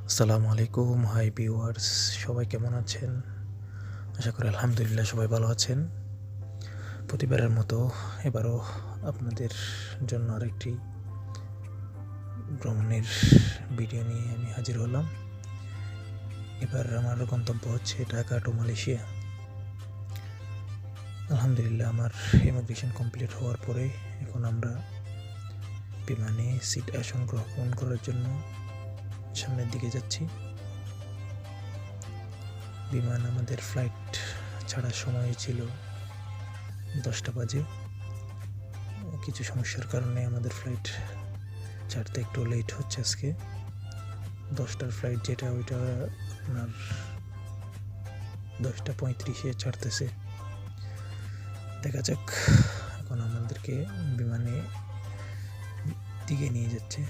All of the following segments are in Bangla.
আসসালামু আলাইকুম, হাই ভিউয়ার্স, সবাই কেমন আছেন? আশা করি আলহামদুলিল্লাহ সবাই ভালো আছেন। প্রতিবারের মতো এবারও আপনাদের জন্য আরেকটি ভ্রমণের ভিডিও নিয়ে আমি হাজির হলাম। এবার আমার গন্তব্য হচ্ছে ঢাকা টু মালয়েশিয়া। আলহামদুলিল্লাহ আমার ইমিগ্রেশন কমপ্লিট হওয়ার পরে এখন আমরা বিমানে সিট আসন গ্রহণ করার জন্য সামনের দিকে যাচ্ছি। বিমান আমাদের ফ্লাইট ছাড়ার সময় ছিল 10টা বাজে। কিছু সমস্যার কারণে আমাদের ফ্লাইট ছাড়তে একটু লেট হচ্ছে আজকে। 10টার ফ্লাইট যেটা ওইটা আপনার 10টা 35-এ ছাড়তেছে। দেখা যাক, এখন আমাদেরকে বিমানে দিকে নিয়ে যাচ্ছে।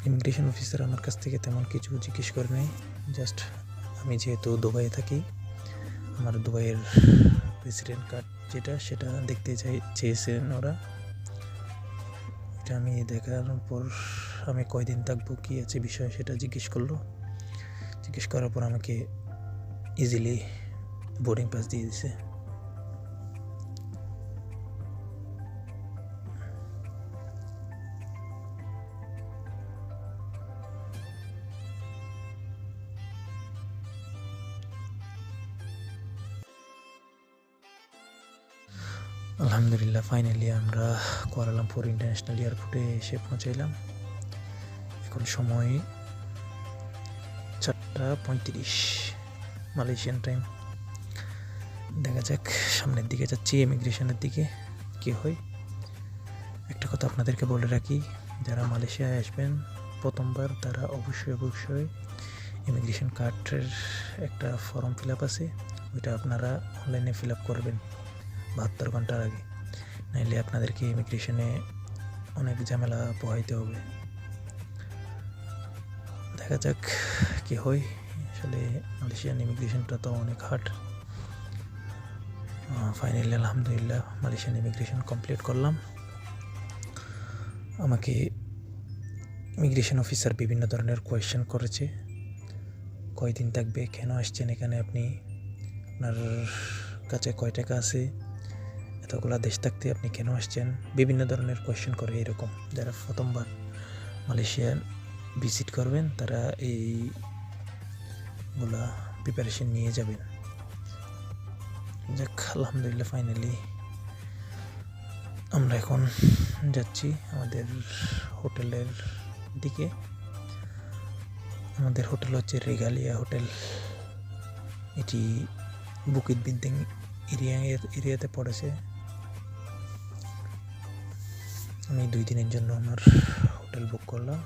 ইমিগ্রেশন অফিসার আমার কাছ থেকে তেমন কিছু জিজ্ঞেস করে নেই। জাস্ট আমি যেহেতু দুবাইয়ে থাকি, আমার দুবাইয়ের রেসিডেন্ট কার্ড সেটা দেখতে চেয়েছেন ওরা। এটা আমি দেখানোর পর আমি কয়দিন থাকবো, কী আছে বিষয় সেটা জিজ্ঞেস করলো। জিজ্ঞেস করার পর আমাকে ইজিলি বোর্ডিং পাস দিয়ে দিছে। আলহামদুলিল্লাহ ফাইনালি আমরা কুয়ালালামপুর ইন্টারন্যাশনাল এয়ারপোর্টে এসে পৌঁছাইলাম। এখন সময় 4টা 35 মালয়েশিয়ান টাইম। দেখা যাক, সামনের দিকে যাচ্ছি, ইমিগ্রেশনের দিকে কী হয়। একটা কথা আপনাদেরকে বলে রাখি, যারা মালয়েশিয়ায় আসবেন প্রথমবার তারা অবশ্যই ইমিগ্রেশন কার্ডের একটা ফর্ম ফিল আপ আছে, ওইটা আপনারা অনলাইনে ফিল আপ করবেন 72 ঘন্টার আগে, নাইলে আপনাদেরকে ইমিগ্রেশনে অনেক ঝামেলা পোহাইতে হবে। দেখা যাক কি হয়। আসলে মালয়েশিয়ান ইমিগ্রেশনটা তো অনেক হার্ড। ফাইনালি আলহামদুলিল্লাহ মালয়েশিয়ান ইমিগ্রেশন কমপ্লিট করলাম। আমাকে ইমিগ্রেশন অফিসার বিভিন্ন ধরনের কোয়েশ্চেন করেছে। কয়দিন থাকবে, কেন আসছেন এখানে, আপনার কাছে কয় টাকা আছে, এতগুলা দেশ থাকতে আপনি কেন আসছেন, বিভিন্ন ধরনের কোয়েশ্চেন করে। এরকম যারা প্রথমবার মালয়েশিয়ান ভিজিট করবেন তারা এইগুলা প্রিপারেশন নিয়ে যাবেন। যাক, আলহামদুলিল্লাহ ফাইনালি আমরা এখন যাচ্ছি আমাদের হোটেলের দিকে। আমাদের হোটেল হচ্ছে রেগালিয়া হোটেল। এটি বুকিত বিন্দিং এরিয়াতে পড়েছে। আমি 2 দিনের জন্য আমার হোটেল বুক করলাম।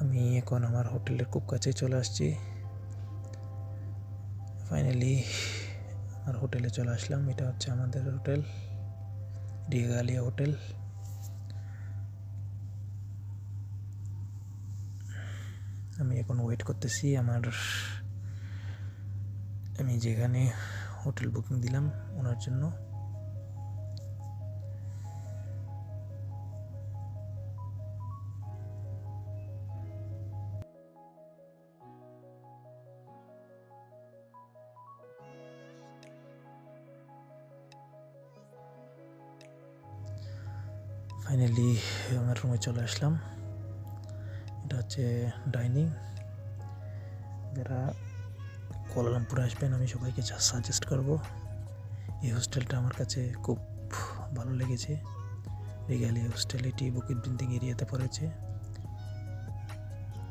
আমি এখন আমার হোটেলের খুব কাছে চলে আসছি। ফাইনালি আমার হোটেলে চলে আসলাম। এটা হচ্ছে আমাদের হোটেল, রেগালিয়া হোটেল। আমি এখন ওয়েট করতেছি আমি যেখানে হোটেল বুকিং দিলাম ওনার জন্য। ফাইনালি আমার রুমে চলে আসলাম। এটা হচ্ছে ডাইনিং। যারা কুয়ালালামপুরে আসবেন আমি সবাইকে সাজেস্ট করব, এই হোস্টেলটা আমার কাছে খুব ভালো লেগেছে। রেগালিয়া হোস্টেল, এটি বুকিত বিন্দিং এরিয়াতে পড়েছে।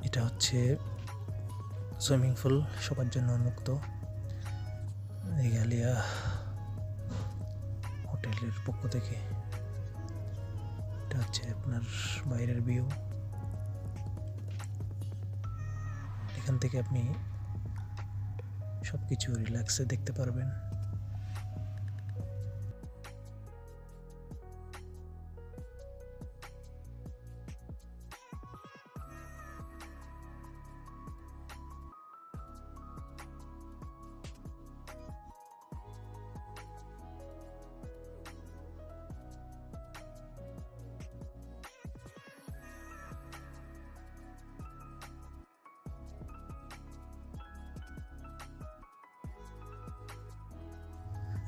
এটা হচ্ছে সুইমিং পুল, সবার জন্য উন্মুক্ত। রেগালিয়া হোটেলের পক্ষ থেকে এটা হচ্ছে আপনার বাইরের ভিউ। এখান থেকে আপনি সব কিছু রিল্যাক্সে দেখতে পারবেন।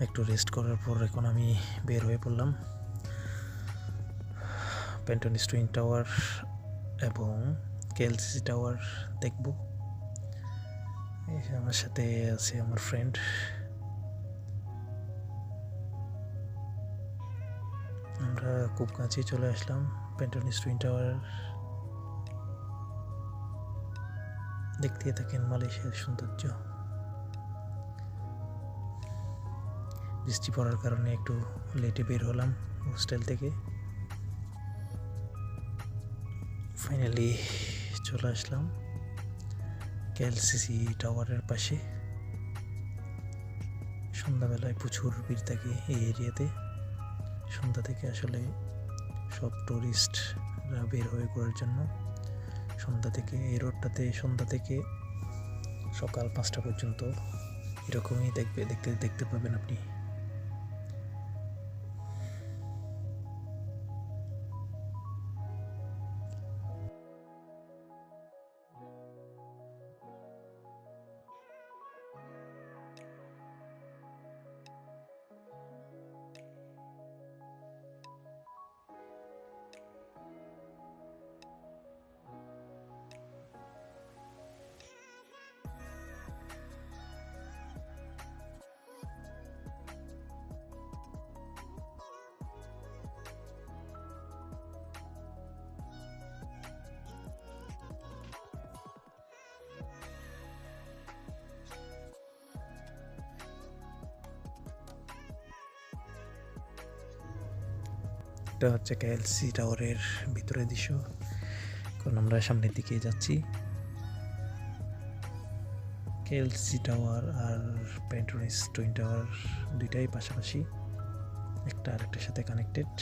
একটু রেস্ট করার পর এখন আমি বের হয়ে পড়লাম পেন্টনিস টুইন টাওয়ার এবং কেএলসিসি টাওয়ার দেখব। আমার সাথে আছে আমার ফ্রেন্ড। আমরা খুব কাছেই চলে আসলাম পেন্টনিস টুইন টাওয়ার। দেখতে থাকেন মালয়েশিয়ার সৌন্দর্য। বৃষ্টি পড়ার কারণে একটু লেটে বের হলাম হোস্টেল থেকে। ফাইনালি চলে আসলাম কেএলসিসি টাওয়ারের পাশে। সন্ধ্যাবেলায় প্রচুর ভিড় থাকে এই এরিয়াতে। সন্ধ্যা থেকে আসলে সব টুরিস্টরা বের হয়ে ঘোরার জন্য সন্ধ্যা থেকে এই রোডটাতে সন্ধ্যা থেকে সকাল 5টা পর্যন্ত এরকমই দেখতে পাবেন আপনি। এটা হচ্ছে কেএলসি টাওয়ারের ভিতরের দৃশ্য। এখন আমরা সামনের দিকে যাচ্ছি। কেএলসি টাওয়ার আর পেন্টনিস টুইন টাওয়ার দুইটাই পাশাপাশি, একটা আরেকটার সাথে কানেক্টেড।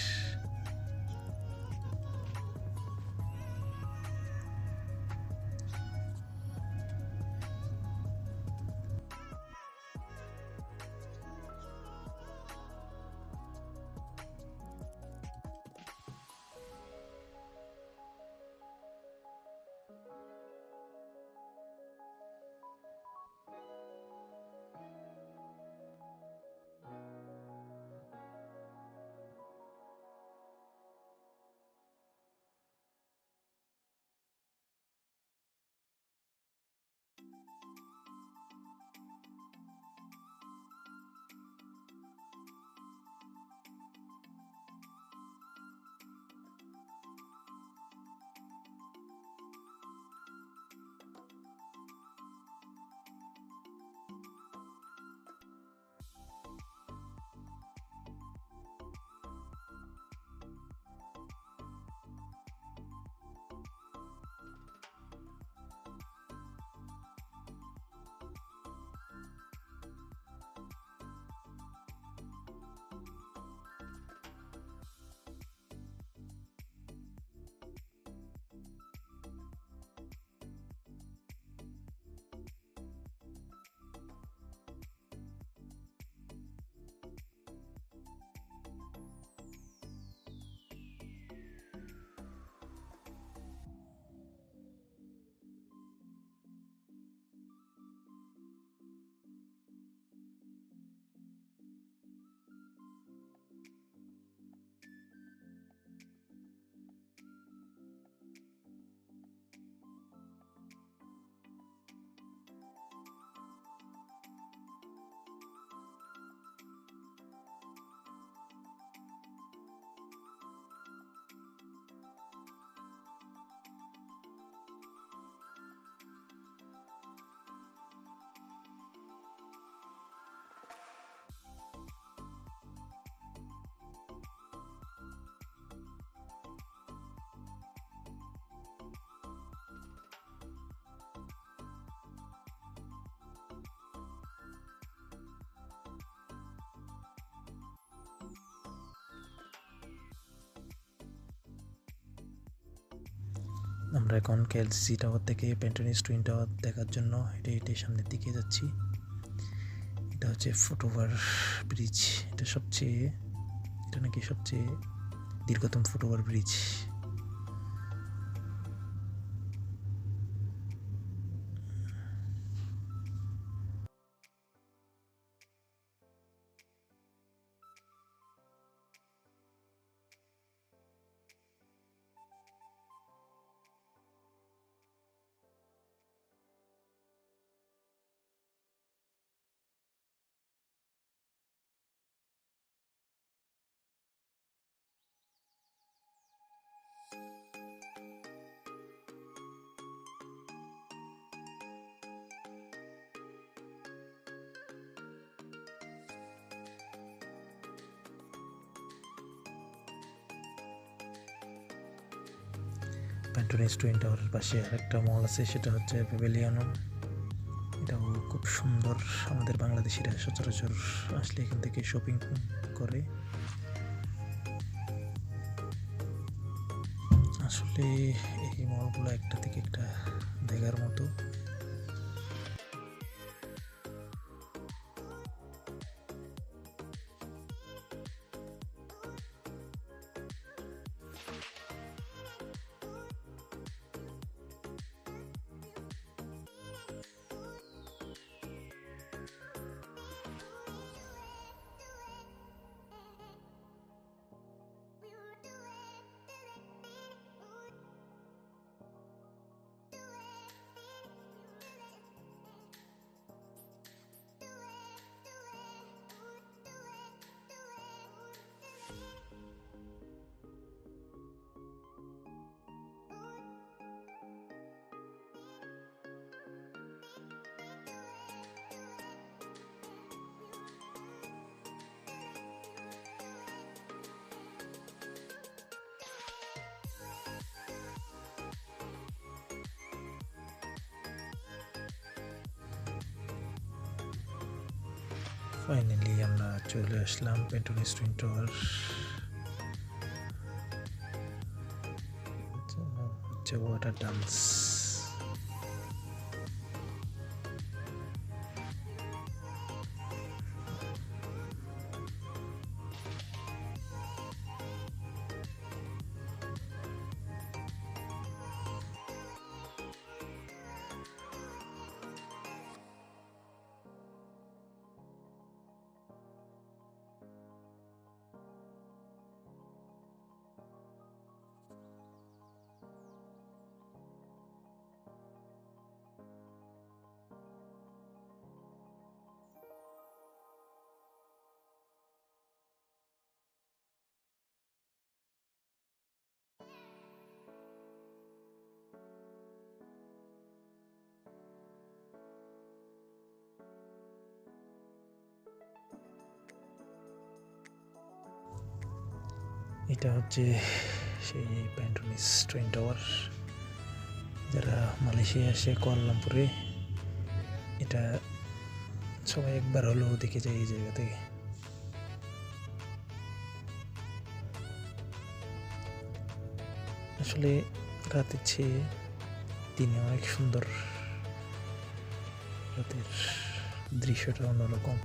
আমরা এখন কেএলসিসি টাওয়ার থেকে পেন্টনিস টুইন টাওয়ার দেখার জন্য হেঁটে হেঁটে সামনের দিকে যাচ্ছি। এটা হচ্ছে ফুটওভার ব্রিজ। এটা নাকি সবচেয়ে দীর্ঘতম ফুটওভার ব্রিজ। প্যান্টোনিস টুইন টাওয়ারের পাশে আরেকটা মল আছে, সেটা হচ্ছে প্যাভিলিয়ন। এটাও খুব সুন্দর। আমাদের বাংলাদেশিরা সচরাচর আসলে এখান থেকে শপিং করে। আসলে এই মলগুলো একটা থেকে একটা দেখার মতো। ফাইনালি আমরা চলে আসলাম প্যান্টোনিস টুইন টাওয়ার। Water dance. এটা হচ্ছে সেই প্যান্টোনিস টুইন টাওয়ার। যারা মালয়েশিয়া আসে কুয়ালালামপুরে, এটা সবাই একবার হলেও দেখে যায় এই জায়গা থেকে। আসলে রাতের চেয়ে দিনে অনেক সুন্দর, রাতের দৃশ্যটা অন্যরকম।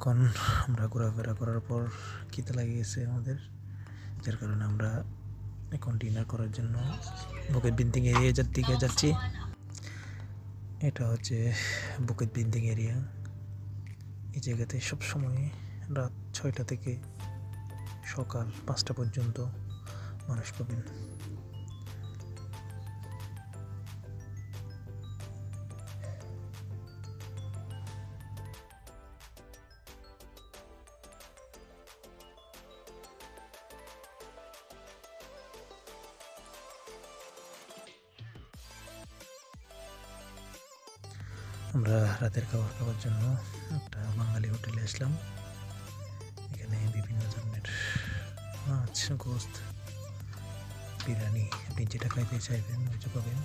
এখন আমরা ঘোরাফেরা করার পর খিদে লেগে গেছে আমাদের, যার কারণে আমরা এখন ডিনার করার জন্য বুকেট বিন্দিং এরিয়ার দিকে যাচ্ছি। এটা হচ্ছে বুকেট বিন্দিং এরিয়া। এই জায়গাতে সবসময় রাত 6টা থেকে সকাল 5টা পর্যন্ত মানুষ পাবেন। আমরা রাতের খাবার খাওয়ার জন্য একটা বাঙালি হোটেলে আসলাম। এখানে বিভিন্ন ধরনের মাছ, গোস্ত, বিরিয়ানি, আপনি যেটা খাইতে চাইবেন ওইটা পাবেন।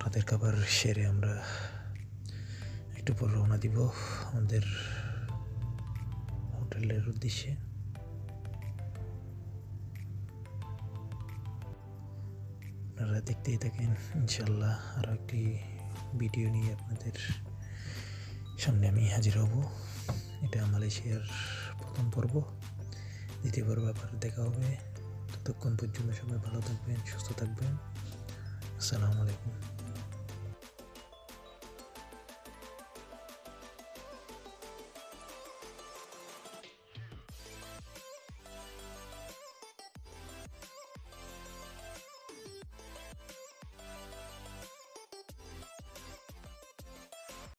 রাতের খাবার সেরে আমরা একটু পর রওনা দিব আমাদের হোটেলের উদ্দেশ্যে। আপনারা দেখতেই থাকেন, ইনশাল্লাহ আরও একটি ভিডিও নিয়ে আপনাদের সামনে আমি হাজির হব। এটা মালয়েশিয়ার প্রথম পর্ব। দ্বিতীয় পর্ব আবার দেখা হবে। ততক্ষণ পর্যন্ত সবাই ভালো থাকবেন, সুস্থ থাকবেন। আসসালামু আলাইকুম।